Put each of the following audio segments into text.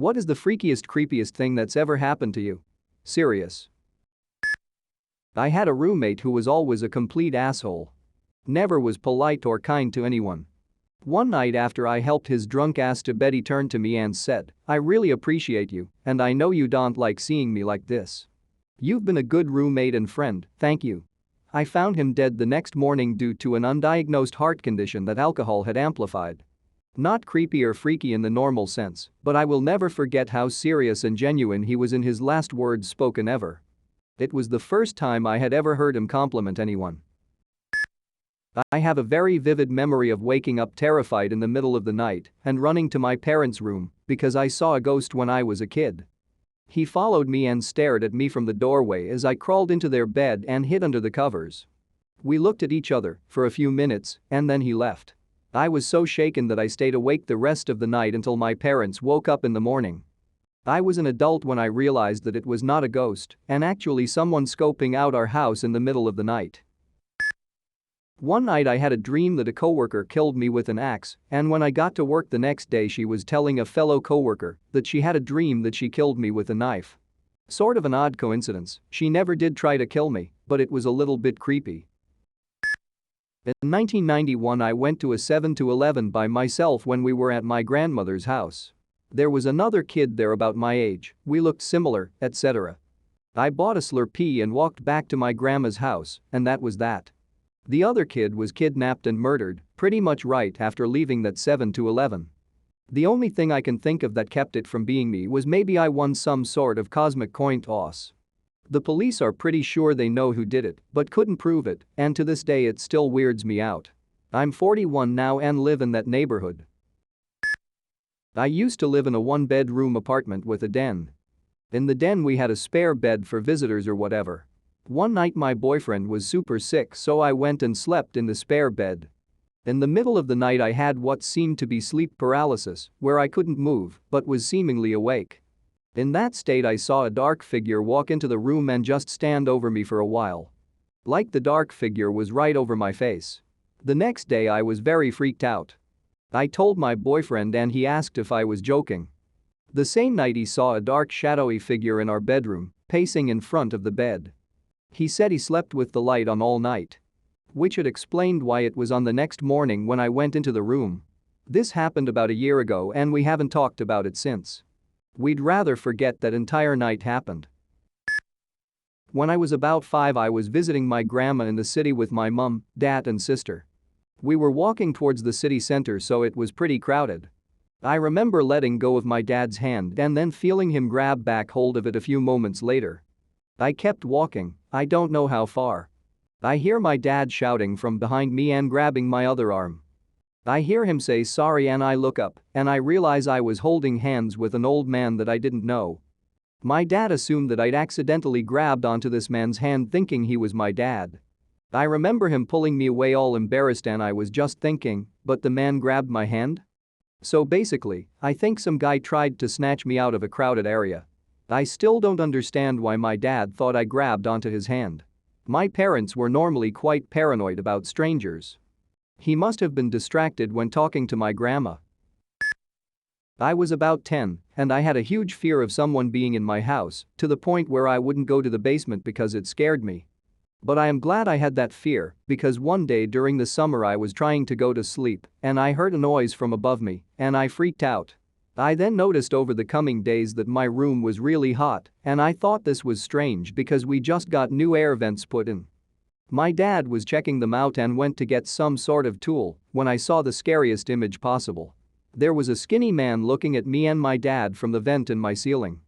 What is the freakiest creepiest thing that's ever happened to you? Serious. I had a roommate who was always a complete asshole. Never was polite or kind to anyone. One night after I helped his drunk ass to bed, he turned to me and said, "I really appreciate you, and I know you don't like seeing me like this. You've been a good roommate and friend, thank you." I found him dead the next morning due to an undiagnosed heart condition that alcohol had amplified. Not creepy or freaky in the normal sense, but I will never forget how serious and genuine he was in his last words spoken ever. It was the first time I had ever heard him compliment anyone. I have a very vivid memory of waking up terrified in the middle of the night and running to my parents' room because I saw a ghost when I was a kid. He followed me and stared at me from the doorway as I crawled into their bed and hid under the covers. We looked at each other for a few minutes and then he left. I was so shaken that I stayed awake the rest of the night until my parents woke up in the morning. I was an adult when I realized that it was not a ghost and actually someone scoping out our house in the middle of the night. One night I had a dream that a coworker killed me with an axe, and when I got to work the next day she was telling a fellow coworker that she had a dream that she killed me with a knife. Sort of an odd coincidence, she never did try to kill me, but it was a little bit creepy. In 1991 I went to a 7-Eleven by myself when we were at my grandmother's house. There was another kid there about my age, we looked similar, etc. I bought a Slurpee and walked back to my grandma's house, and that was that. The other kid was kidnapped and murdered, pretty much right after leaving that 7-Eleven. The only thing I can think of that kept it from being me was maybe I won some sort of cosmic coin toss. The police are pretty sure they know who did it, but couldn't prove it, and to this day it still weirds me out. I'm 41 now and live in that neighborhood. I used to live in a one-bedroom apartment with a den. In the den we had a spare bed for visitors or whatever. One night my boyfriend was super sick, so I went and slept in the spare bed. In the middle of the night I had what seemed to be sleep paralysis, where I couldn't move but was seemingly awake. In that state I saw a dark figure walk into the room and just stand over me for a while. Like the dark figure was right over my face. The next day I was very freaked out. I told my boyfriend and he asked if I was joking. The same night he saw a dark shadowy figure in our bedroom, pacing in front of the bed. He said he slept with the light on all night. Which had explained why it was on the next morning when I went into the room. This happened about a year ago and we haven't talked about it since. We'd rather forget that entire night happened. When I was about 5 I was visiting my grandma in the city with my mom, dad and sister. We were walking towards the city center so it was pretty crowded. I remember letting go of my dad's hand and then feeling him grab back hold of it a few moments later. I kept walking, I don't know how far. I hear my dad shouting from behind me and grabbing my other arm. I hear him say sorry and I look up and I realize I was holding hands with an old man that I didn't know. My dad assumed that I'd accidentally grabbed onto this man's hand thinking he was my dad. I remember him pulling me away all embarrassed and I was just thinking, but the man grabbed my hand? So basically, I think some guy tried to snatch me out of a crowded area. I still don't understand why my dad thought I grabbed onto his hand. My parents were normally quite paranoid about strangers. He must have been distracted when talking to my grandma. I was about 10 and I had a huge fear of someone being in my house to the point where I wouldn't go to the basement because it scared me. But I am glad I had that fear because one day during the summer I was trying to go to sleep and I heard a noise from above me and I freaked out. I then noticed over the coming days that my room was really hot and I thought this was strange because we just got new air vents put in. My dad was checking them out and went to get some sort of tool when I saw the scariest image possible. There was a skinny man looking at me and my dad from the vent in my ceiling.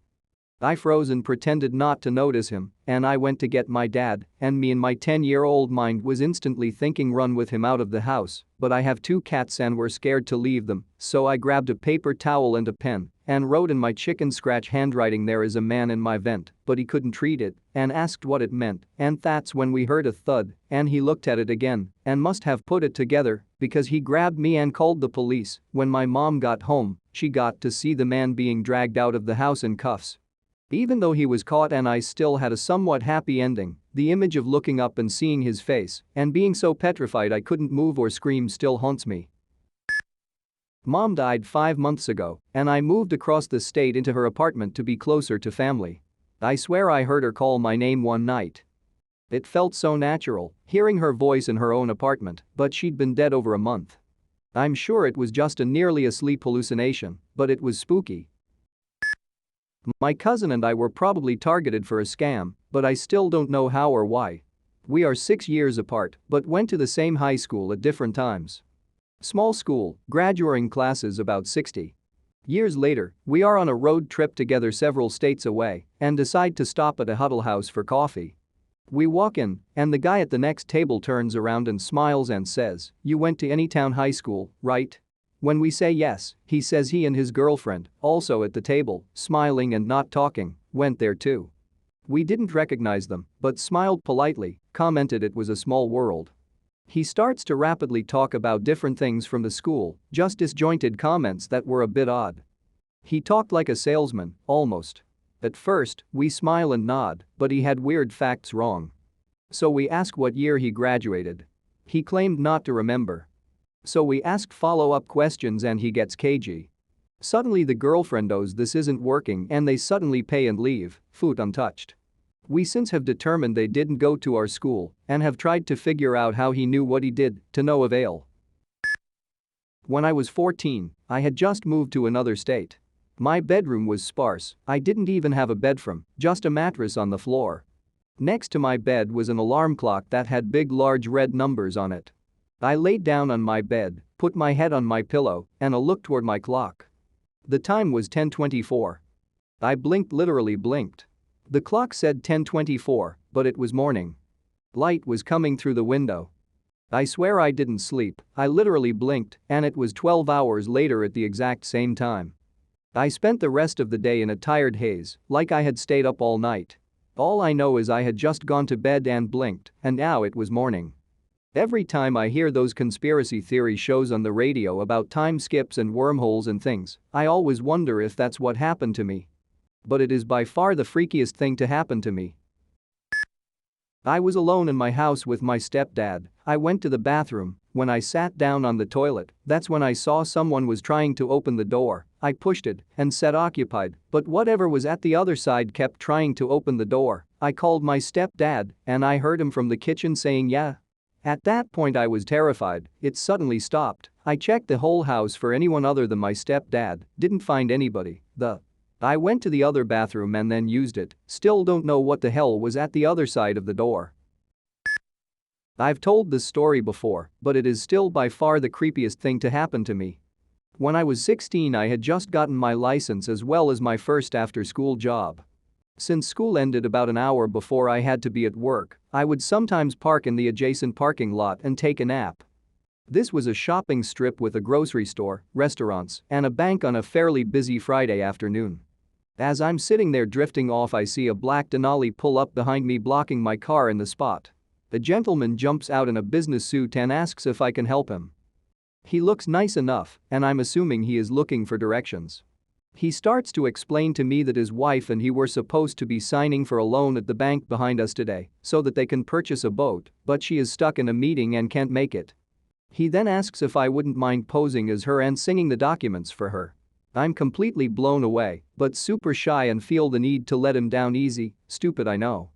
I froze and pretended not to notice him and I went to get my dad and me in my 10-year-old mind was instantly thinking run with him out of the house, but I have 2 cats and were scared to leave them, so I grabbed a paper towel and a pen and wrote in my chicken scratch handwriting "There is a man in my vent," but he couldn't read it and asked what it meant and that's when we heard a thud and he looked at it again and must have put it together because he grabbed me and called the police. When my mom got home, she got to see the man being dragged out of the house in cuffs. Even though he was caught and I still had a somewhat happy ending, the image of looking up and seeing his face and being so petrified I couldn't move or scream still haunts me. Mom died 5 months ago, and I moved across the state into her apartment to be closer to family. I swear I heard her call my name one night. It felt so natural, hearing her voice in her own apartment, but she'd been dead over a month. I'm sure it was just a nearly asleep hallucination, but it was spooky. My cousin and I were probably targeted for a scam, but I still don't know how or why. We are 6 years apart, but went to the same high school at different times. Small school, graduating classes about 60. Years later, we are on a road trip together several states away and decide to stop at a Huddle House for coffee. We walk in, and the guy at the next table turns around and smiles and says, "You went to Anytown High School, right?" When we say yes, he says he and his girlfriend, also at the table, smiling and not talking, went there too. We didn't recognize them, but smiled politely, commented it was a small world. He starts to rapidly talk about different things from the school, just disjointed comments that were a bit odd. He talked like a salesman, almost. At first, we smile and nod, but he had weird facts wrong. So we ask what year he graduated. He claimed not to remember. So we asked follow-up questions and he gets cagey. Suddenly the girlfriend knows this isn't working and they suddenly pay and leave, food untouched. We since have determined they didn't go to our school and have tried to figure out how he knew what he did, to no avail. When I was 14, I had just moved to another state. My bedroom was sparse, I didn't even have a bed frame, just a mattress on the floor. Next to my bed was an alarm clock that had big large red numbers on it. I laid down on my bed, put my head on my pillow, and I looked toward my clock. The time was 10:24. I blinked, literally blinked. The clock said 10:24, but it was morning. Light was coming through the window. I swear I didn't sleep, I literally blinked, and it was 12 hours later at the exact same time. I spent the rest of the day in a tired haze, like I had stayed up all night. All I know is I had just gone to bed and blinked, and now it was morning. Every time I hear those conspiracy theory shows on the radio about time skips and wormholes and things, I always wonder if that's what happened to me. But it is by far the freakiest thing to happen to me. I was alone in my house with my stepdad. I went to the bathroom. When I sat down on the toilet, that's when I saw someone was trying to open the door. I pushed it and said occupied, but whatever was at the other side kept trying to open the door. I called my stepdad and I heard him from the kitchen saying yeah. At that point I was terrified. It suddenly stopped. I checked the whole house for anyone other than my stepdad, didn't find anybody. I went to the other bathroom and then used it, still don't know what the hell was at the other side of the door. I've told this story before, but it is still by far the creepiest thing to happen to me. When I was 16 I had just gotten my license as well as my first after-school job. Since school ended about an hour before I had to be at work, I would sometimes park in the adjacent parking lot and take a nap. This was a shopping strip with a grocery store, restaurants, and a bank on a fairly busy Friday afternoon. As I'm sitting there drifting off I see a black Denali pull up behind me blocking my car in the spot. A gentleman jumps out in a business suit and asks if I can help him. He looks nice enough, and I'm assuming he is looking for directions. He starts to explain to me that his wife and he were supposed to be signing for a loan at the bank behind us today so that they can purchase a boat, but she is stuck in a meeting and can't make it. He then asks if I wouldn't mind posing as her and signing the documents for her. I'm completely blown away, but super shy and feel the need to let him down easy. Stupid, I know.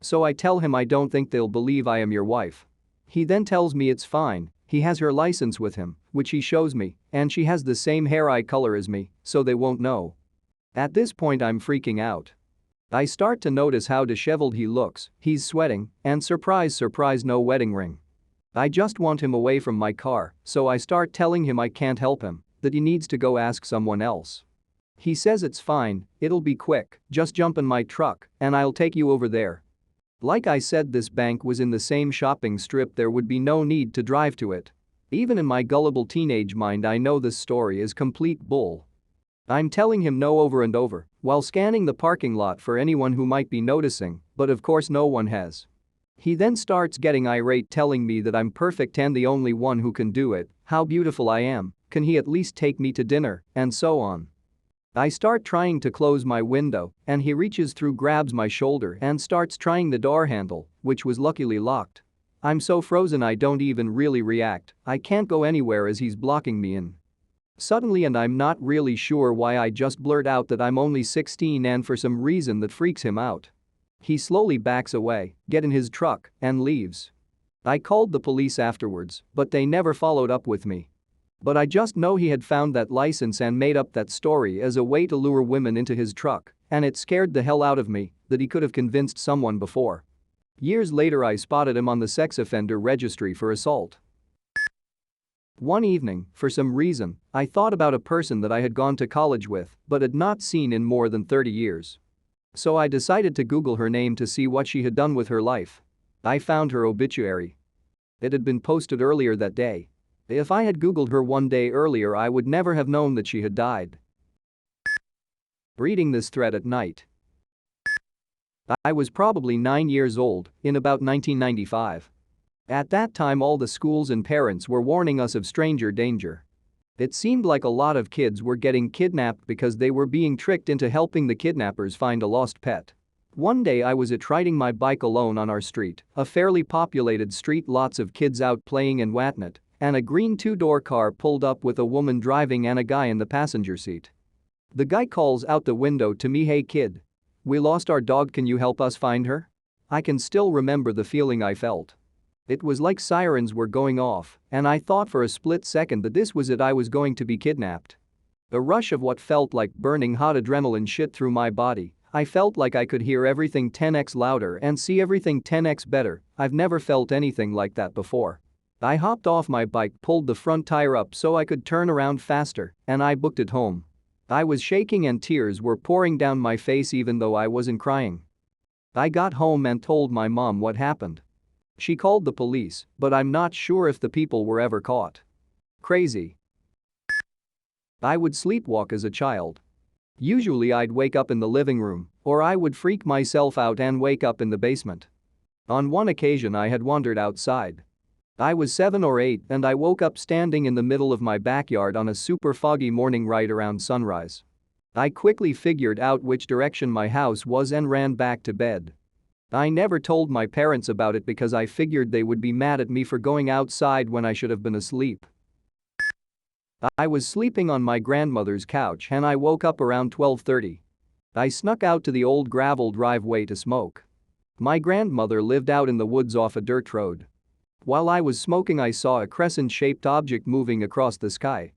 So I tell him I don't think they'll believe I am your wife. He then tells me it's fine, he has her license with him, which he shows me, and she has the same hair eye color as me, so they won't know. At this point I'm freaking out. I start to notice how disheveled he looks, he's sweating, and surprise surprise, no wedding ring. I just want him away from my car, so I start telling him I can't help him, that he needs to go ask someone else. He says it's fine, it'll be quick, just jump in my truck and I'll take you over there. Like I said, this bank was in the same shopping strip, there would be no need to drive to it. Even in my gullible teenage mind I know this story is complete bull. I'm telling him no over and over while scanning the parking lot for anyone who might be noticing, but of course no one has. He then starts getting irate, telling me that I'm perfect and the only one who can do it, how beautiful I am, can he at least take me to dinner, and so on. I start trying to close my window, and he reaches through, grabs my shoulder and starts trying the door handle, which was luckily locked. I'm so frozen I don't even really react, I can't go anywhere as he's blocking me in. Suddenly, and I'm not really sure why, I just blurt out that I'm only 16, and for some reason that freaks him out. He slowly backs away, gets in his truck, and leaves. I called the police afterwards, but they never followed up with me. But I just know he had found that license and made up that story as a way to lure women into his truck, and it scared the hell out of me that he could have convinced someone before. Years later, I spotted him on the sex offender registry for assault. One evening, for some reason, I thought about a person that I had gone to college with but had not seen in more than 30 years. So I decided to Google her name to see what she had done with her life. I found her obituary. It had been posted earlier that day. If I had Googled her one day earlier, I would never have known that she had died. Reading this thread at night. I was probably 9 years old, in about 1995. At that time, all the schools and parents were warning us of stranger danger. It seemed like a lot of kids were getting kidnapped because they were being tricked into helping the kidnappers find a lost pet. One day I was out riding my bike alone on our street, a fairly populated street, lots of kids out playing and whatnot, and a green two-door car pulled up with a woman driving and a guy in the passenger seat. The guy calls out the window to me, "Hey kid. We lost our dog, can you help us find her?" I can still remember the feeling I felt. It was like sirens were going off, and I thought for a split second that this was it, I was going to be kidnapped. A rush of what felt like burning hot adrenaline shot through my body. I felt like I could hear everything 10x louder and see everything 10x better. I've never felt anything like that before. I hopped off my bike, pulled the front tire up so I could turn around faster, and I booked it home. I was shaking and tears were pouring down my face even though I wasn't crying. I got home and told my mom what happened. She called the police, but I'm not sure if the people were ever caught. Crazy. I would sleepwalk as a child. Usually I'd wake up in the living room, or I would freak myself out and wake up in the basement. On one occasion I had wandered outside. I was 7 or 8 and I woke up standing in the middle of my backyard on a super foggy morning right around sunrise. I quickly figured out which direction my house was and ran back to bed. I never told my parents about it because I figured they would be mad at me for going outside when I should have been asleep. I was sleeping on my grandmother's couch and I woke up around 12:30. I snuck out to the old gravel driveway to smoke. My grandmother lived out in the woods off a dirt road. While I was smoking, I saw a crescent-shaped object moving across the sky.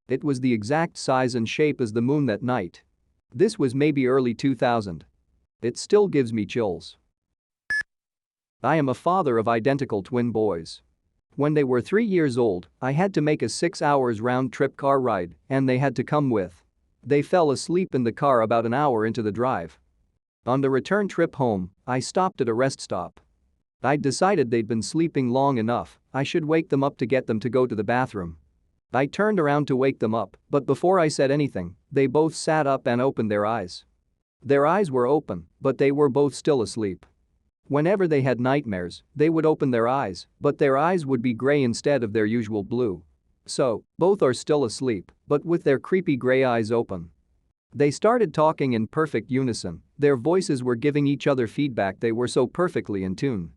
It was the exact size and shape as the moon that night. This was maybe early 2000. It still gives me chills. I am a father of identical twin boys. When they were 3 years old, I had to make a 6 hours round-trip car ride, and they had to come with. They fell asleep in the car about an hour into the drive. On the return trip home, I stopped at a rest stop. I'd decided they'd been sleeping long enough, I should wake them up to get them to go to the bathroom. I turned around to wake them up, but before I said anything, they both sat up and opened their eyes. Their eyes were open, but they were both still asleep. Whenever they had nightmares, they would open their eyes, but their eyes would be gray instead of their usual blue. So, both are still asleep, but with their creepy gray eyes open. They started talking in perfect unison, their voices were giving each other feedback, they were so perfectly in tune.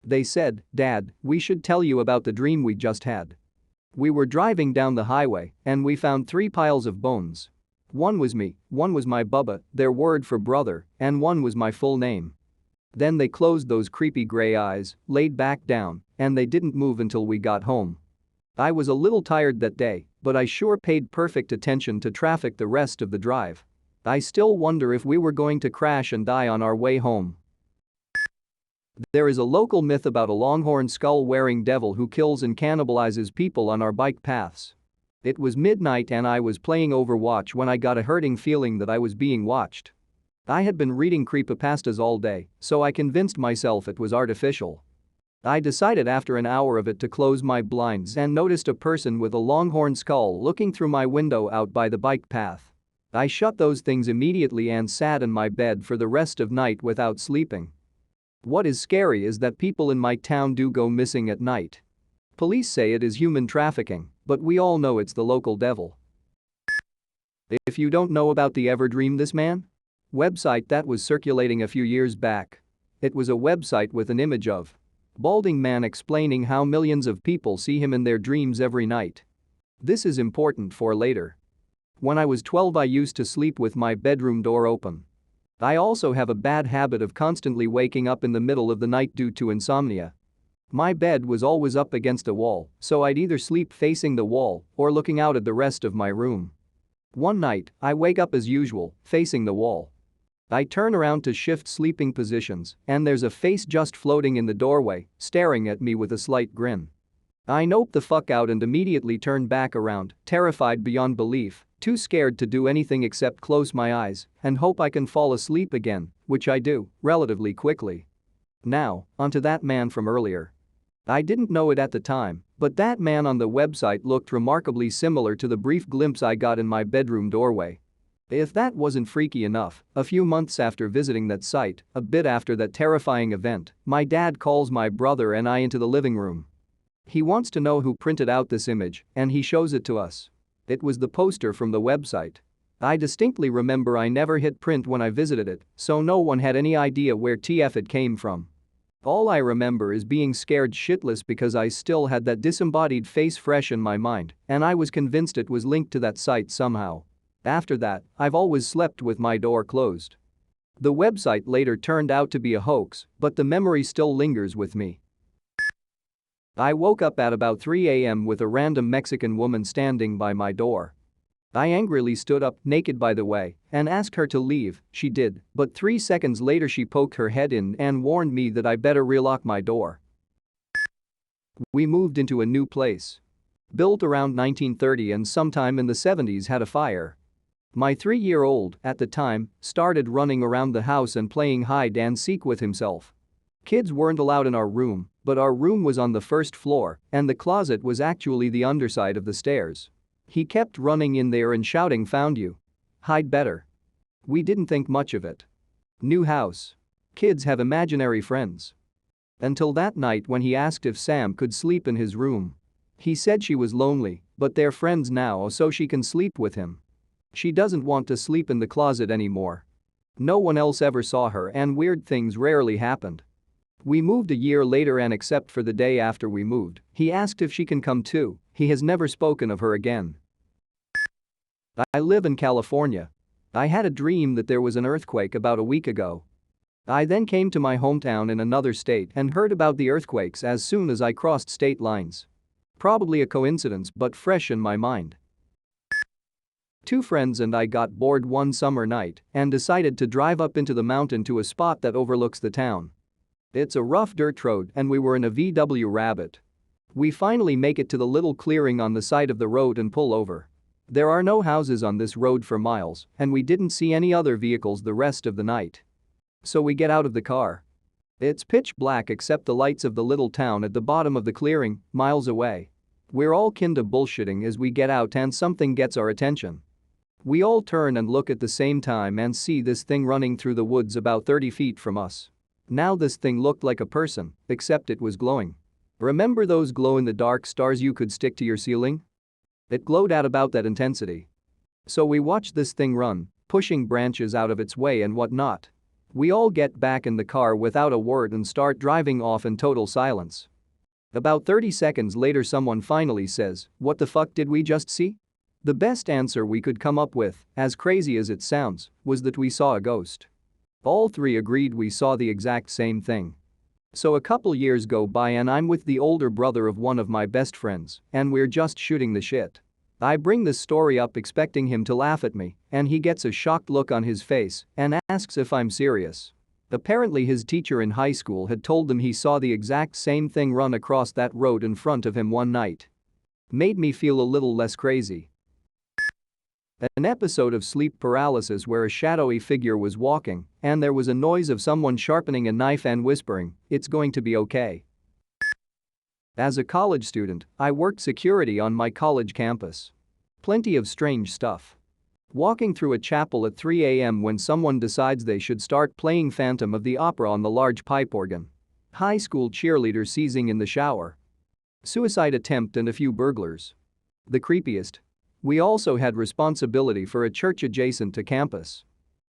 They said, "Dad, we should tell you about the dream we just had. We were driving down the highway and we found 3 piles of bones. One was me, one was my Bubba, their word for brother, and one was my full name." Then they closed those creepy gray eyes, laid back down, and they didn't move until we got home. I was a little tired that day, but I sure paid perfect attention to traffic the rest of the drive. I still wonder if we were going to crash and die on our way home. There is a local myth about a longhorn skull-wearing devil who kills and cannibalizes people on our bike paths. It was midnight and I was playing Overwatch when I got a hurting feeling that I was being watched. I had been reading creepypastas all day, so I convinced myself it was artificial. I decided after an hour of it to close my blinds and noticed a person with a longhorn skull looking through my window out by the bike path. I shut those things immediately and sat in my bed for the rest of night without sleeping. What is scary is that people in my town do go missing at night. Police say it is human trafficking, but we all know it's the local devil. If you don't know about the Ever Dream This Man? Website that was circulating a few years back. It was a website with an image of balding man explaining how millions of people see him in their dreams every night. This is important for later. When I was 12, I used to sleep with my bedroom door open. I also have a bad habit of constantly waking up in the middle of the night due to insomnia. My bed was always up against a wall, so I'd either sleep facing the wall or looking out at the rest of my room. One night, I wake up as usual, facing the wall. I turn around to shift sleeping positions, and there's a face just floating in the doorway, staring at me with a slight grin. I nope the fuck out and immediately turn back around, terrified beyond belief, too scared to do anything except close my eyes and hope I can fall asleep again, which I do, relatively quickly. Now, onto that man from earlier. I didn't know it at the time, but that man on the website looked remarkably similar to the brief glimpse I got in my bedroom doorway. If that wasn't freaky enough, a few months after visiting that site, a bit after that terrifying event, my dad calls my brother and I into the living room. He wants to know who printed out this image, and he shows it to us. It was the poster from the website. I distinctly remember I never hit print when I visited it, so no one had any idea where TF it came from. All I remember is being scared shitless because I still had that disembodied face fresh in my mind, and I was convinced it was linked to that site somehow. After that, I've always slept with my door closed. The website later turned out to be a hoax, but the memory still lingers with me. I woke up at about 3 a.m. with a random Mexican woman standing by my door. I angrily stood up, naked by the way, and asked her to leave. She did, but 3 seconds later she poked her head in and warned me that I better relock my door. We moved into a new place. Built around 1930 and sometime in the 70s had a fire. My 3-year-old, at the time, started running around the house and playing hide and seek with himself. Kids weren't allowed in our room, but our room was on the first floor, and the closet was actually the underside of the stairs. He kept running in there and shouting, "Found you. Hide better." We didn't think much of it. New house. Kids have imaginary friends. Until that night when he asked if Sam could sleep in his room. He said she was lonely, but they're friends now so she can sleep with him. She doesn't want to sleep in the closet anymore. No one else ever saw her and weird things rarely happened. We moved a year later and except for the day after we moved, he asked if she can come too. He has never spoken of her again. I live in California. I had a dream that there was an earthquake about a week ago. I then came to my hometown in another state and heard about the earthquakes as soon as I crossed state lines. Probably a coincidence but fresh in my mind. 2 friends and I got bored one summer night and decided to drive up into the mountain to a spot that overlooks the town. It's a rough dirt road and we were in a VW Rabbit. We finally make it to the little clearing on the side of the road and pull over. There are no houses on this road for miles and we didn't see any other vehicles the rest of the night. So we get out of the car. It's pitch black except the lights of the little town at the bottom of the clearing, miles away. We're all kinda bullshitting as we get out and something gets our attention. We all turn and look at the same time and see this thing running through the woods about 30 feet from us. Now this thing looked like a person, except it was glowing. Remember those glow-in-the-dark stars you could stick to your ceiling? It glowed at about that intensity. So we watched this thing run, pushing branches out of its way and whatnot. We all get back in the car without a word and start driving off in total silence. About 30 seconds later someone finally says, "What the fuck did we just see?" The best answer we could come up with, as crazy as it sounds, was that we saw a ghost. All 3 agreed we saw the exact same thing. So a couple years go by and I'm with the older brother of one of my best friends, and we're just shooting the shit. I bring this story up expecting him to laugh at me, and he gets a shocked look on his face and asks if I'm serious. Apparently his teacher in high school had told him he saw the exact same thing run across that road in front of him one night. Made me feel a little less crazy. An episode of sleep paralysis where a shadowy figure was walking and there was a noise of someone sharpening a knife and whispering, "It's going to be okay." As a college student, I worked security on my college campus. Plenty of strange stuff. Walking through a chapel at 3 a.m. when someone decides they should start playing Phantom of the Opera on the large pipe organ. High school cheerleader seizing in the shower. Suicide attempt and a few burglars. The creepiest. We also had responsibility for a church adjacent to campus.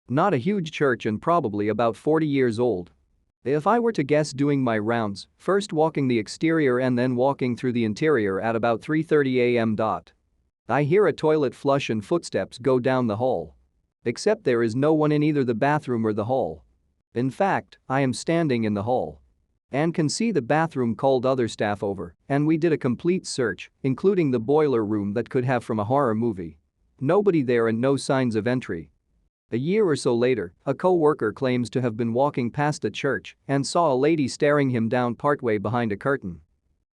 Not a huge church and probably about 40 years old. If I were to guess, doing my rounds, first walking the exterior and then walking through the interior at about 3:30 a.m. I hear a toilet flush and footsteps go down the hall. Except there is no one in either the bathroom or the hall. In fact, I am standing in the hall and can see the bathroom called other staff over, and we did a complete search, including the boiler room that could have from a horror movie. Nobody there and no signs of entry. A year or so later, a co-worker claims to have been walking past a church and saw a lady staring him down partway behind a curtain.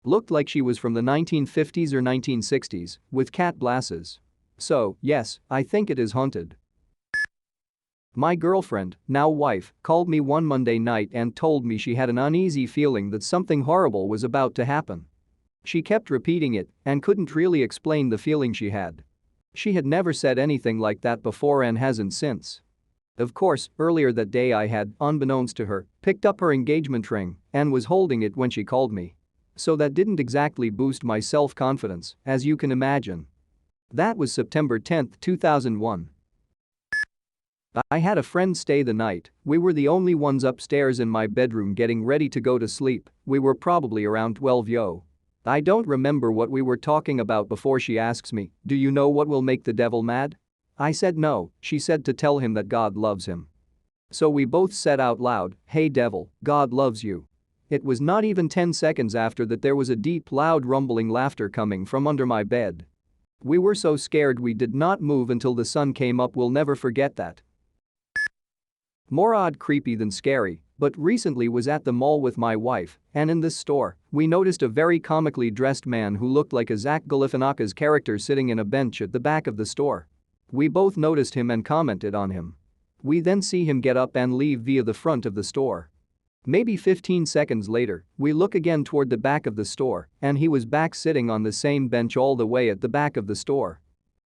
Looked like she was from the 1950s or 1960s, with cat glasses. So, yes, I think it is haunted. My girlfriend, now wife, called me one Monday night and told me she had an uneasy feeling that something horrible was about to happen. She kept repeating it and couldn't really explain the feeling she had. She had never said anything like that before and hasn't since. Of course, earlier that day I had, unbeknownst to her, picked up her engagement ring and was holding it when she called me. So that didn't exactly boost my self-confidence, as you can imagine. That was September 10, 2001. I had a friend stay the night. We were the only ones upstairs in my bedroom getting ready to go to sleep. We were probably around 12 yo. I don't remember what we were talking about before she asks me, "Do you know what will make the devil mad?" I said no. She said to tell him that God loves him. So we both said out loud, "Hey devil, God loves you." It was not even 10 seconds after that there was a deep loud rumbling laughter coming from under my bed. We were so scared we did not move until the sun came up. We'll never forget that. More odd creepy than scary, but recently was at the mall with my wife, and in this store, we noticed a very comically dressed man who looked like a Zach Galifianakis character sitting in a bench at the back of the store. We both noticed him and commented on him. We then see him get up and leave via the front of the store. Maybe 15 seconds later, we look again toward the back of the store, and he was back sitting on the same bench all the way at the back of the store.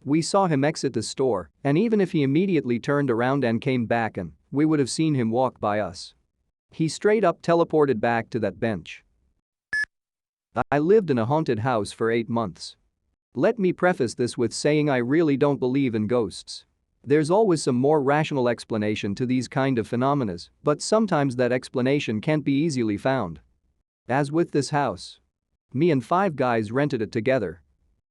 We saw him exit the store, and even if he immediately turned around and came back in, we would have seen him walk by us. He straight up teleported back to that bench. I lived in a haunted house for 8 months. Let me preface this with saying I really don't believe in ghosts. There's always some more rational explanation to these kind of phenomena, but sometimes that explanation can't be easily found. As with this house. Me and 5 guys rented it together.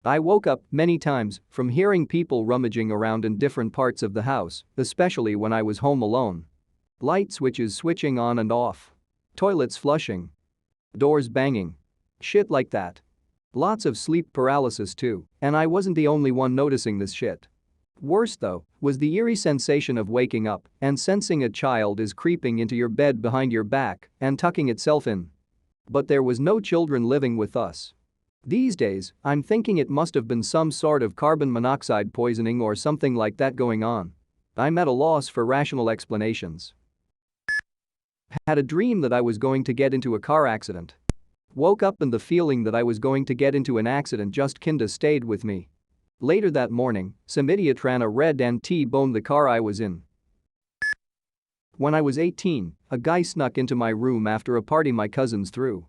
I woke up many times from hearing people rummaging around in different parts of the house, especially when I was home alone. Light switches switching on and off. Toilets flushing. Doors banging. Shit like that. Lots of sleep paralysis too, and I wasn't the only one noticing this shit. Worse though, was the eerie sensation of waking up and sensing a child is creeping into your bed behind your back and tucking itself in. But there was no children living with us. These days, I'm thinking it must have been some sort of carbon monoxide poisoning or something like that going on. I'm at a loss for rational explanations. Had a dream that I was going to get into a car accident. Woke up and the feeling that I was going to get into an accident just kinda stayed with me. Later that morning, some idiot ran a red and T-boned the car I was in. When I was 18, a guy snuck into my room after a party my cousins threw.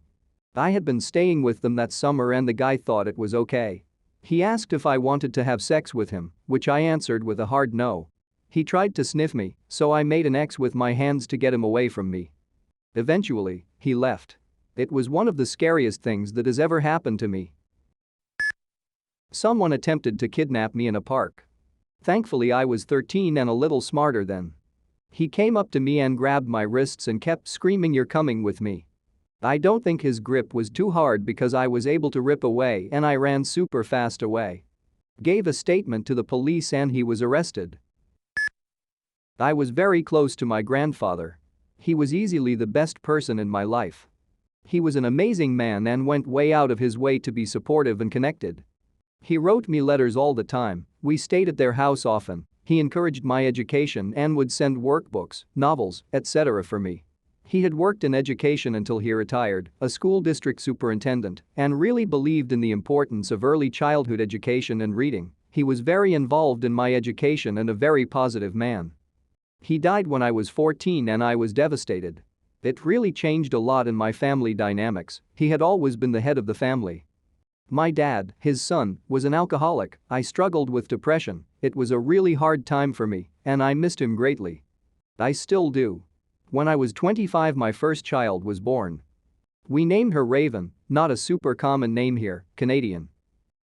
I had been staying with them that summer and the guy thought it was okay. He asked if I wanted to have sex with him, which I answered with a hard no. He tried to sniff me, so I made an X with my hands to get him away from me. Eventually, he left. It was one of the scariest things that has ever happened to me. Someone attempted to kidnap me in a park. Thankfully I was 13 and a little smarter then. He came up to me and grabbed my wrists and kept screaming, "You're coming with me." I don't think his grip was too hard because I was able to rip away and I ran super fast away. Gave a statement to the police and he was arrested. I was very close to my grandfather. He was easily the best person in my life. He was an amazing man and went way out of his way to be supportive and connected. He wrote me letters all the time, we stayed at their house often, he encouraged my education and would send workbooks, novels, etc. for me. He had worked in education until he retired, a school district superintendent, and really believed in the importance of early childhood education and reading. He was very involved in my education and a very positive man. He died when I was 14 and I was devastated. It really changed a lot in my family dynamics. He had always been the head of the family. My dad, his son, was an alcoholic. I struggled with depression. It was a really hard time for me, and I missed him greatly. I still do. When I was 25, my first child was born. We named her Raven, not a super common name here, Canadian.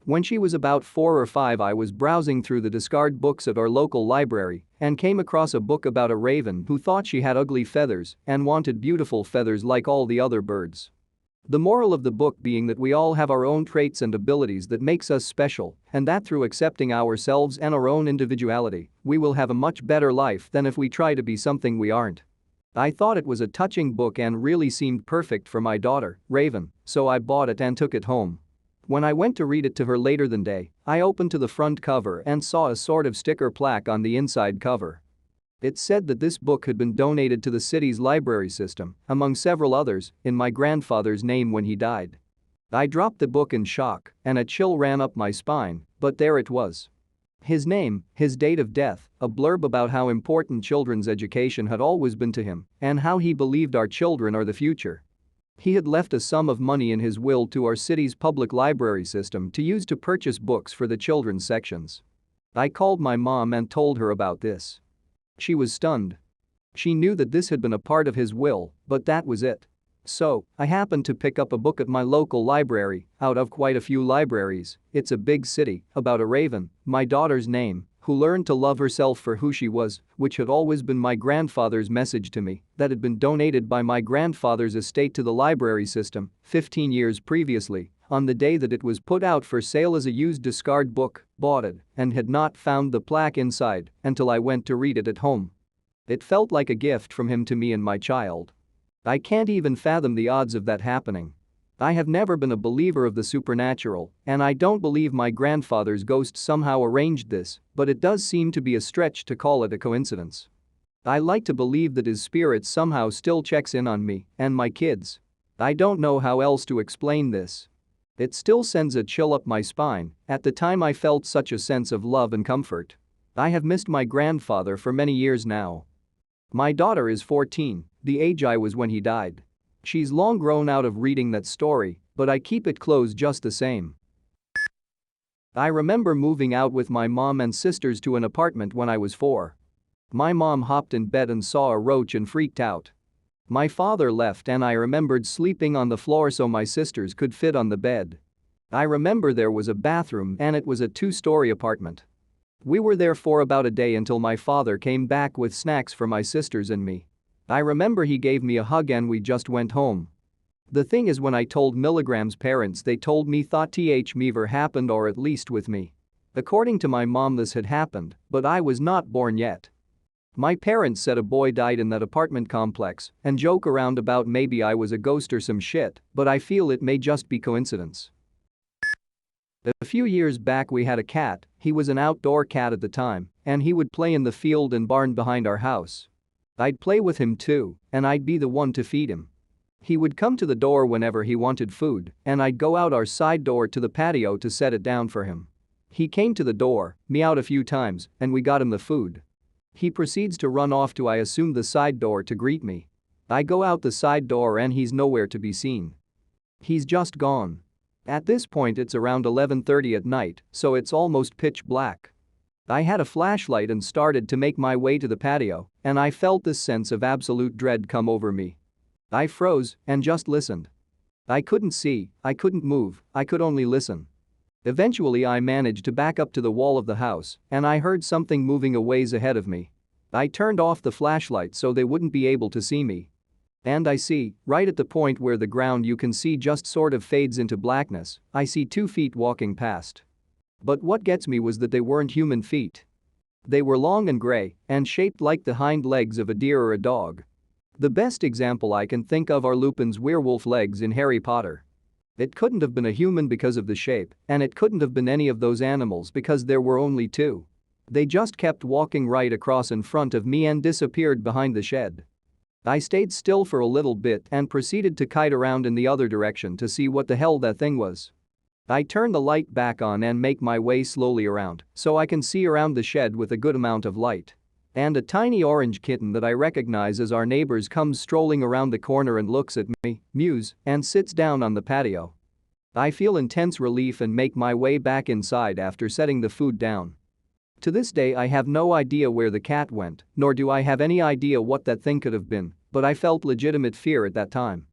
When she was about 4 or 5, I was browsing through the discard books at our local library and came across a book about a raven who thought she had ugly feathers and wanted beautiful feathers like all the other birds. The moral of the book being that we all have our own traits and abilities that makes us special, and that through accepting ourselves and our own individuality, we will have a much better life than if we try to be something we aren't. I thought it was a touching book and really seemed perfect for my daughter, Raven, so I bought it and took it home. When I went to read it to her later that day, I opened to the front cover and saw a sort of sticker plaque on the inside cover. It said that this book had been donated to the city's library system, among several others, in my grandfather's name when he died. I dropped the book in shock, and a chill ran up my spine, but there it was. His name, his date of death, a blurb about how important children's education had always been to him, and how he believed our children are the future. He had left a sum of money in his will to our city's public library system to use to purchase books for the children's sections. I called my mom and told her about this. She was stunned. She knew that this had been a part of his will, but that was it. So, I happened to pick up a book at my local library, out of quite a few libraries, it's a big city, about a raven, my daughter's name, who learned to love herself for who she was, which had always been my grandfather's message to me, that had been donated by my grandfather's estate to the library system 15 years previously, on the day that it was put out for sale as a used discard book, bought it, and had not found the plaque inside until I went to read it at home. It felt like a gift from him to me and my child. I can't even fathom the odds of that happening. I have never been a believer of the supernatural, and I don't believe my grandfather's ghost somehow arranged this, but it does seem to be a stretch to call it a coincidence. I like to believe that his spirit somehow still checks in on me and my kids. I don't know how else to explain this. It still sends a chill up my spine. At the time I felt such a sense of love and comfort. I have missed my grandfather for many years now. My daughter is 14, the age I was when he died. She's long grown out of reading that story, but I keep it close just the same. I remember moving out with my mom and sisters to an apartment when I was 4. My mom hopped in bed and saw a roach and freaked out. My father left and I remembered sleeping on the floor so my sisters could fit on the bed. I remember there was a bathroom and it was a 2-story apartment. We were there for about a day until my father came back with snacks for my sisters and me. I remember he gave me a hug and we just went home. The thing is, when I told Milligram's parents, they told me thought never happened, or at least with me. According to my mom, this had happened, but I was not born yet. My parents said a boy died in that apartment complex and joke around about maybe I was a ghost or some shit, but I feel it may just be coincidence. A few years back we had a cat. He was an outdoor cat at the time, and he would play in the field and barn behind our house. I'd play with him too, and I'd be the one to feed him. He would come to the door whenever he wanted food, and I'd go out our side door to the patio to set it down for him. He came to the door, meowed a few times, and we got him the food. He proceeds to run off to, I assume, the side door to greet me. I go out the side door and he's nowhere to be seen. He's just gone. At this point it's around 11:30 at night, so it's almost pitch black. I had a flashlight and started to make my way to the patio, and I felt this sense of absolute dread come over me. I froze and just listened. I couldn't see, I couldn't move, I could only listen. Eventually I managed to back up to the wall of the house, and I heard something moving a ways ahead of me. I turned off the flashlight so they wouldn't be able to see me. And I see, right at the point where the ground you can see just sort of fades into blackness, I see 2 feet walking past. But what gets me was that they weren't human feet. They were long and gray and shaped like the hind legs of a deer or a dog. The best example I can think of are Lupin's werewolf legs in Harry Potter. It couldn't have been a human because of the shape, and it couldn't have been any of those animals because there were only 2. They just kept walking right across in front of me and disappeared behind the shed. I stayed still for a little bit and proceeded to kite around in the other direction to see what the hell that thing was. I turn the light back on and make my way slowly around so I can see around the shed with a good amount of light. And a tiny orange kitten that I recognize as our neighbors comes strolling around the corner and looks at me, mews, and sits down on the patio. I feel intense relief and make my way back inside after setting the food down. To this day I have no idea where the cat went, nor do I have any idea what that thing could have been, but I felt legitimate fear at that time.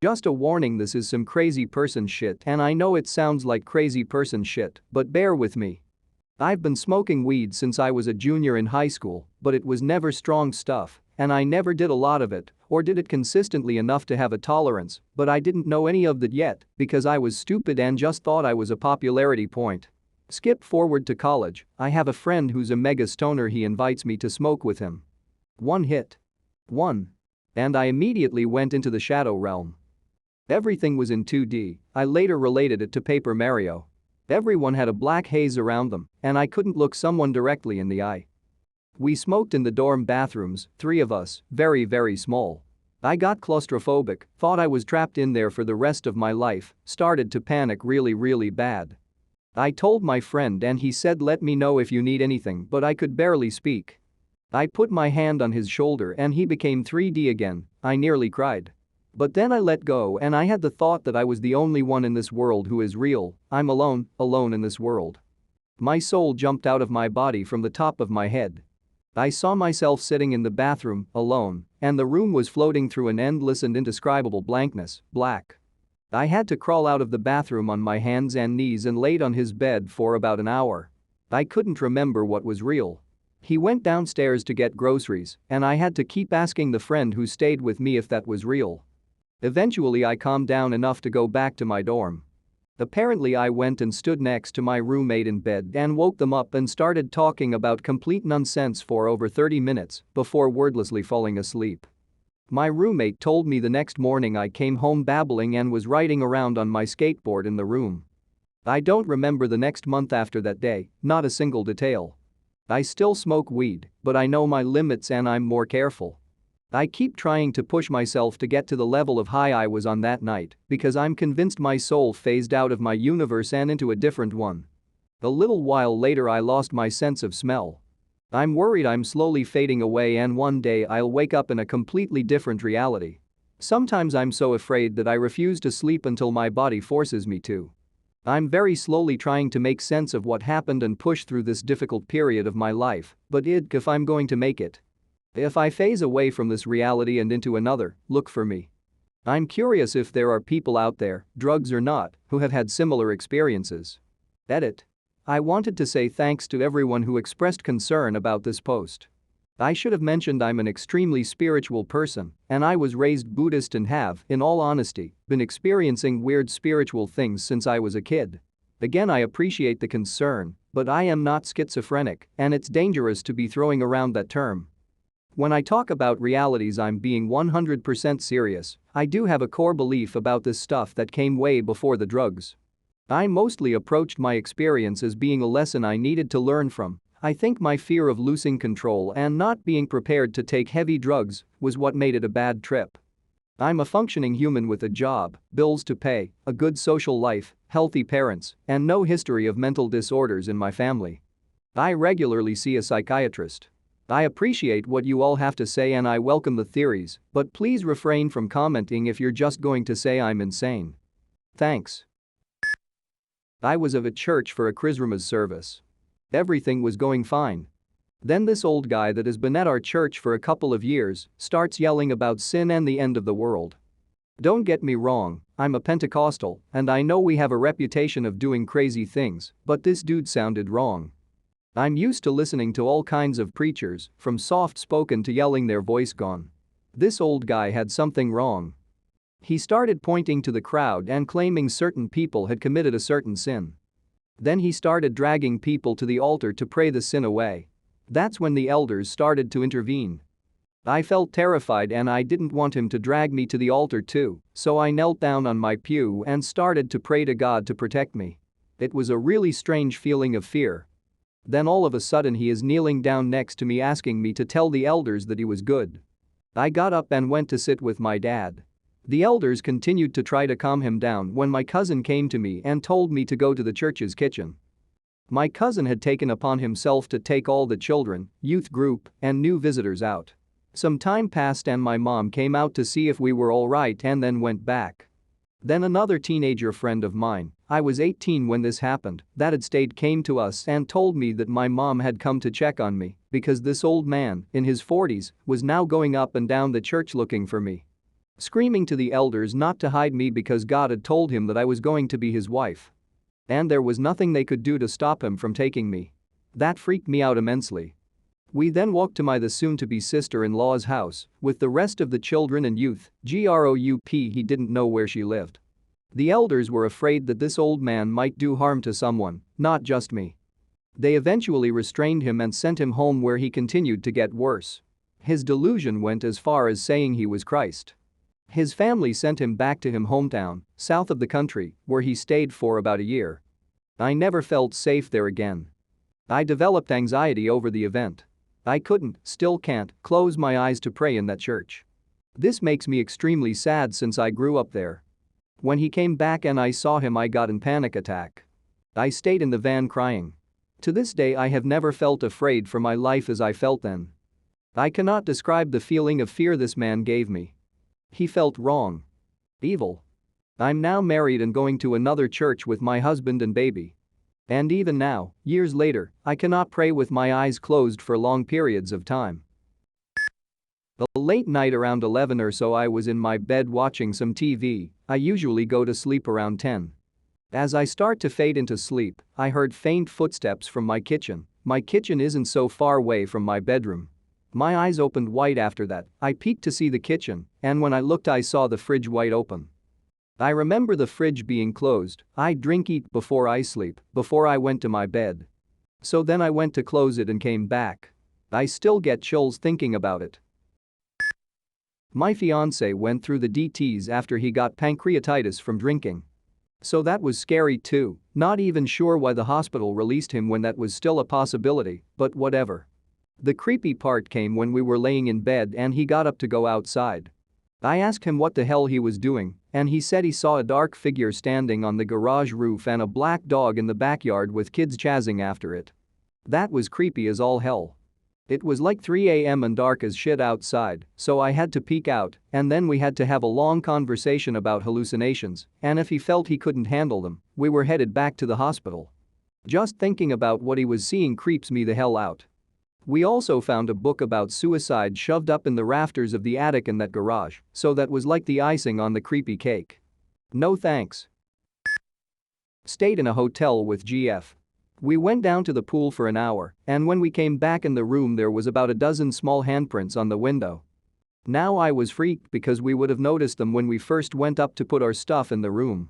Just a warning, this is some crazy person shit and I know it sounds like crazy person shit, but bear with me. I've been smoking weed since I was a junior in high school, but it was never strong stuff, and I never did a lot of it, or did it consistently enough to have a tolerance, but I didn't know any of that yet because I was stupid and just thought I was a popularity point. Skip forward to college, I have a friend who's a mega stoner, he invites me to smoke with him. One hit. One. And I immediately went into the shadow realm. Everything was in 2D, I later related it to Paper Mario. Everyone had a black haze around them, and I couldn't look someone directly in the eye. We smoked in the dorm bathrooms, 3 of us, very small. I got claustrophobic, thought I was trapped in there for the rest of my life, started to panic really bad. I told my friend and he said let me know if you need anything, but I could barely speak. I put my hand on his shoulder and he became 3D again, I nearly cried. But then I let go and I had the thought that I was the only one in this world who is real, I'm alone in this world. My soul jumped out of my body from the top of my head. I saw myself sitting in the bathroom, alone, and the room was floating through an endless and indescribable blankness, black. I had to crawl out of the bathroom on my hands and knees and laid on his bed for about an hour. I couldn't remember what was real. He went downstairs to get groceries, and I had to keep asking the friend who stayed with me if that was real. Eventually I calmed down enough to go back to my dorm. Apparently I went and stood next to my roommate in bed and woke them up and started talking about complete nonsense for over 30 minutes before wordlessly falling asleep. My roommate told me the next morning I came home babbling and was riding around on my skateboard in the room. I don't remember the next month after that day, not a single detail. I still smoke weed, but I know my limits and I'm more careful. I keep trying to push myself to get to the level of high I was on that night because I'm convinced my soul phased out of my universe and into a different one. A little while later I lost my sense of smell. I'm worried I'm slowly fading away and one day I'll wake up in a completely different reality. Sometimes I'm so afraid that I refuse to sleep until my body forces me to. I'm very slowly trying to make sense of what happened and push through this difficult period of my life, but if I'm going to make it. If I phase away from this reality and into another, look for me. I'm curious if there are people out there, drugs or not, who have had similar experiences. Edit. I wanted to say thanks to everyone who expressed concern about this post. I should have mentioned I'm an extremely spiritual person, and I was raised Buddhist and have, in all honesty, been experiencing weird spiritual things since I was a kid. Again, I appreciate the concern, but I am not schizophrenic, and it's dangerous to be throwing around that term. When I talk about realities, I'm being 100% serious. I do have a core belief about this stuff that came way before the drugs. I mostly approached my experience as being a lesson I needed to learn from. I think my fear of losing control and not being prepared to take heavy drugs was what made it a bad trip. I'm a functioning human with a job, bills to pay, a good social life, healthy parents, and no history of mental disorders in my family. I regularly see a psychiatrist. I appreciate what you all have to say and I welcome the theories, but please refrain from commenting if you're just going to say I'm insane. Thanks. I was at church for a Christmas service. Everything was going fine. Then this old guy that has been at our church for a couple of years starts yelling about sin and the end of the world. Don't get me wrong, I'm a Pentecostal and I know we have a reputation of doing crazy things, but this dude sounded wrong. I'm used to listening to all kinds of preachers, from soft-spoken to yelling their voice gone. This old guy had something wrong. He started pointing to the crowd and claiming certain people had committed a certain sin. Then he started dragging people to the altar to pray the sin away. That's when the elders started to intervene. I felt terrified and I didn't want him to drag me to the altar too, so I knelt down on my pew and started to pray to God to protect me. It was a really strange feeling of fear. Then all of a sudden he is kneeling down next to me asking me to tell the elders that he was good. I got up and went to sit with my dad. The elders continued to try to calm him down when my cousin came to me and told me to go to the church's kitchen. My cousin had taken upon himself to take all the children, youth group, and new visitors out. Some time passed and my mom came out to see if we were all right and then went back. Then another teenager friend of mine, I was 18 when this happened, that had stayed, came to us and told me that my mom had come to check on me because this old man, in his 40s, was now going up and down the church looking for me. screaming to the elders not to hide me because God had told him that I was going to be his wife. And there was nothing they could do to stop him from taking me. That freaked me out immensely. We then walked to my soon-to-be sister-in-law's house with the rest of the children and youth, group he didn't know where she lived. The elders were afraid that this old man might do harm to someone, not just me. They eventually restrained him and sent him home where he continued to get worse. His delusion went as far as saying he was Christ. His family sent him back to his hometown, south of the country, where he stayed for about a year. I never felt safe there again. I developed anxiety over the event. I still can't, close my eyes to pray in that church. This makes me extremely sad since I grew up there. When he came back and I saw him, I got a panic attack. I stayed in the van crying. To this day I have never felt afraid for my life as I felt then. I cannot describe the feeling of fear this man gave me. He felt wrong. Evil. I'm now married and going to another church with my husband and baby. And even now, years later, I cannot pray with my eyes closed for long periods of time. A late night around 11 or so, I was in my bed watching some TV. I usually go to sleep around 10. As I start to fade into sleep, I heard faint footsteps from my kitchen. My kitchen isn't so far away from my bedroom. My eyes opened wide after that. I peeked to see the kitchen, and when I looked I saw the fridge wide open. I remember the fridge being closed. I eat before I sleep, before I went to my bed. So then I went to close it and came back. I still get chills thinking about it. My fiancé went through the DTs after he got pancreatitis from drinking. So that was scary too, not even sure why the hospital released him when that was still a possibility, but whatever. The creepy part came when we were laying in bed and he got up to go outside. I asked him what the hell he was doing, and he said he saw a dark figure standing on the garage roof and a black dog in the backyard with kids chasing after it. That was creepy as all hell. It was like 3 a.m. and dark as shit outside, so I had to peek out, and then we had to have a long conversation about hallucinations, and if he felt he couldn't handle them, we were headed back to the hospital. Just thinking about what he was seeing creeps me the hell out. We also found a book about suicide shoved up in the rafters of the attic in that garage, so that was like the icing on the creepy cake. No thanks. Stayed in a hotel with GF. We went down to the pool for an hour, and when we came back in the room there was about a dozen small handprints on the window. Now I was freaked because we would have noticed them when we first went up to put our stuff in the room.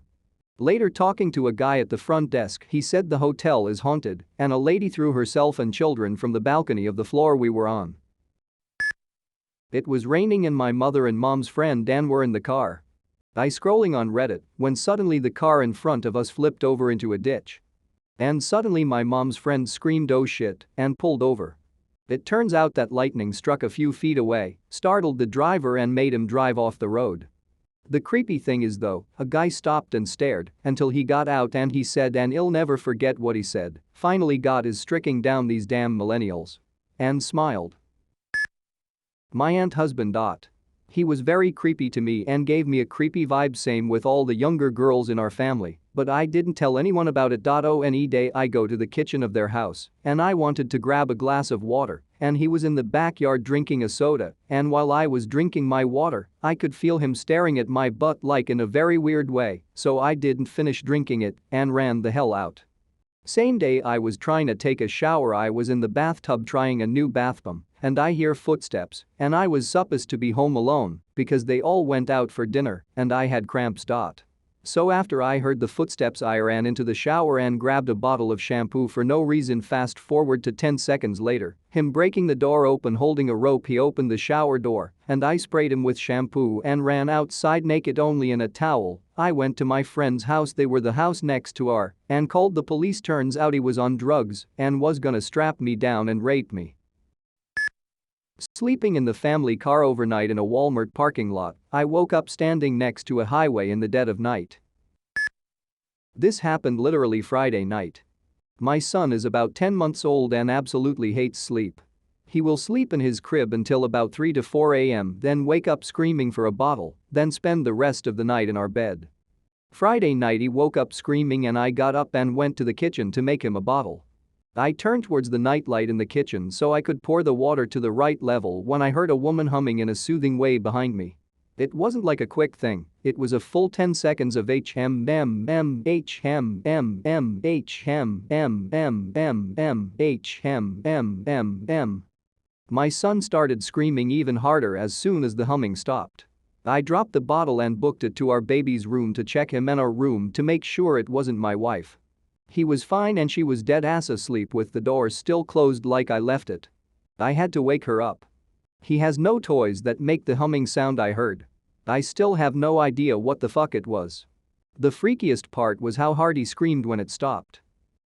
Later, talking to a guy at the front desk, he said the hotel is haunted and a lady threw herself and children from the balcony of the floor we were on. It was raining and my mother and mom's friend Dan were in the car. I scrolling on Reddit when suddenly the car in front of us flipped over into a ditch. And suddenly my mom's friend screamed "oh shit" and pulled over. It turns out that lightning struck a few feet away, startled the driver and made him drive off the road. The creepy thing is though, a guy stopped and stared until he got out and he said, and he'll never forget what he said, "Finally God is striking down these damn millennials." And smiled. My aunt husband. He was very creepy to me and gave me a creepy vibe, same with all the younger girls in our family, but I didn't tell anyone about it. One day I go to the kitchen of their house and I wanted to grab a glass of water and he was in the backyard drinking a soda, and while I was drinking my water, I could feel him staring at my butt like in a very weird way, so I didn't finish drinking it and ran the hell out. Same day I was trying to take a shower. I was in the bathtub trying a new bath bomb and I hear footsteps and I was supposed to be home alone because they all went out for dinner and I had cramps. So after I heard the footsteps I ran into the shower and grabbed a bottle of shampoo for no reason. Fast forward to 10 seconds later, him breaking the door open holding a rope. He opened the shower door and I sprayed him with shampoo and ran outside naked only in a towel. I went to my friend's house, they were the house next to our, and called the police. Turns out he was on drugs and was gonna strap me down and rape me. Sleeping in the family car overnight in a Walmart parking lot, I woke up standing next to a highway in the dead of night. This happened literally Friday night. My son is about 10 months old and absolutely hates sleep. He will sleep in his crib until about 3 to 4 a.m., then wake up screaming for a bottle, then spend the rest of the night in our bed. Friday night he woke up screaming and I got up and went to the kitchen to make him a bottle. I turned towards the nightlight in the kitchen so I could pour the water to the right level when I heard a woman humming in a soothing way behind me. It wasn't like a quick thing, it was a full 10 seconds of HM. My son started screaming even harder as soon as the humming stopped. I dropped the bottle and booked it to our baby's room to check him in our room to make sure it wasn't my wife. He was fine and she was dead ass asleep with the door still closed like I left it. I had to wake her up. He has no toys that make the humming sound I heard. I still have no idea what the fuck it was. The freakiest part was how hard he screamed when it stopped.